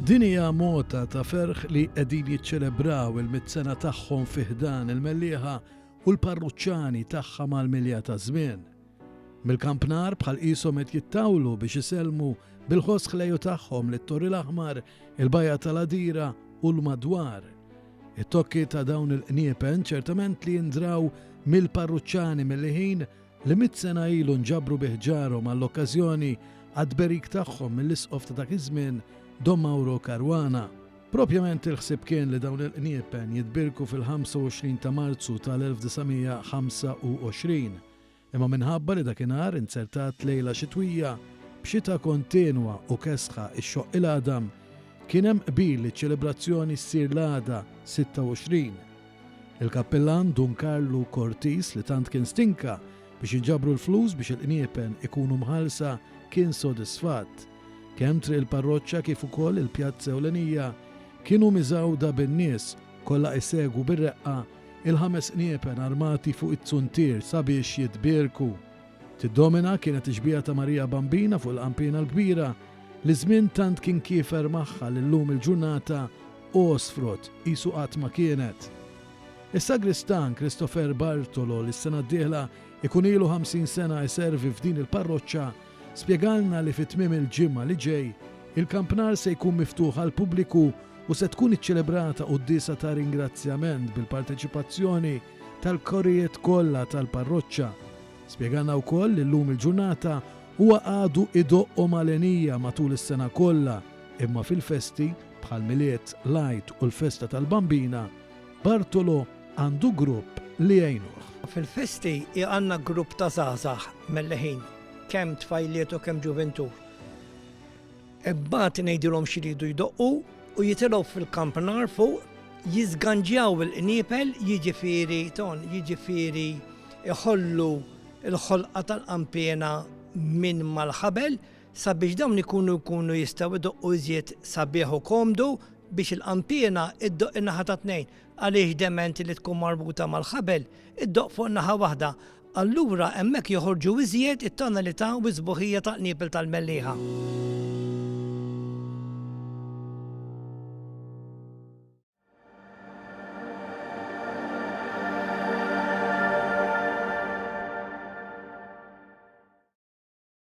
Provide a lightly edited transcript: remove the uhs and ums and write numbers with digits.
Din hija mota ta' ferħ li qegħdin jiċċelebraw il-100 tagħhom fi ħdan il-mellieħa u l-parruċċani tagħha mal-milja ta' żmien. Mill-kampnar bħal qishom qed jittawlu biex isellmu bil-ħoss ħlejju tagħhom lit-Torri l-Aħmar, il-Bajja tal-Għadira u l-madwar. It-tokki ta' dawn il-qniepen ċertament li jindraw mill-parruċċani mill-ħin li 100 sena ilu nġabru biħġarhom għall-okkażjoni għad-berik tagħhom mill-isqof ta' dak iż-żmien Don Mauro Caruana. Propjament il-ħsieb kien li dawn il-qniepen jitbirku fil-25 ta' Marzu tal-1925, imma minħabba li dakinhar insertat lejla xitwija b'xita kontinwa u kesħa ix-xoq il-għadam kien hemm qbil li ċ-ċelebrazzjoni ssir l-għada 26. Il-kappellan Don Carlo Cortis li tant kien stinka biex jinġabru l-flus biex il-qniepen ikunu mħallsa kien sodisfatt. Kemm triq il-parroċċa kif ukoll il-pjazza ewlenija kienu miżawda bin-nies kollha jsegwu bir-reqqa il-5 qniepen armati fuq it-tsuntir sabiex jitbierku. Tiddomina kienet ixbija ta' Marija Bambina fuq il-qampina l-kbira li żmien tant kien kiefer magħha li llum il-ġurnata osfrot qisu qatt ma kienet. Is-sagristan Christopher Bartolo li s-sena d-dieħla ikun ilu 50 sena jservi f'din il-parroċċa spjegalna li fit-tmiem il-ġimgħa li ġej il-kampnar se jkun miftuħ għal pubbliku u se tkun iċċelebrata qudiesa ta' ringrazzjament bil-parteċipazzjoni tal-korrijiet kollha tal-parroċċa. Spjegalna wkoll li llum il-ġurnata huwa għadu idoqqhom għalenija matul is-sena kollha, imma fil-festi bħal miliet Lajt u l-festa tal-Bambina Bartolo għandu grupp li jgħinuh. Fil-festi għandna grupp ta' żgħażagħ mill-ħin. Kemm tfajliet u kemm ġuventur. Imbagħad ngħidilhom x'iridu jdoqqu u jitilgħu fil-kampnar fuq jiżganġjaw il-qniepel jiġifieri iħollu l-ħolqa tal-qampjena minn mal-ħabel sabiex dawn jkunu jistgħu jdoqqu iżjed sabiħ u komdu biex il-qampjena iddoq in-naħa ta' tnejn għaliex dementi li tkun marbuta mal-ħabel iddoq fuq naħa waħda. Allura hemmhekk joħorġu iżjed it-tonalità u żbuħija ta' qniepel tal-mellieħa.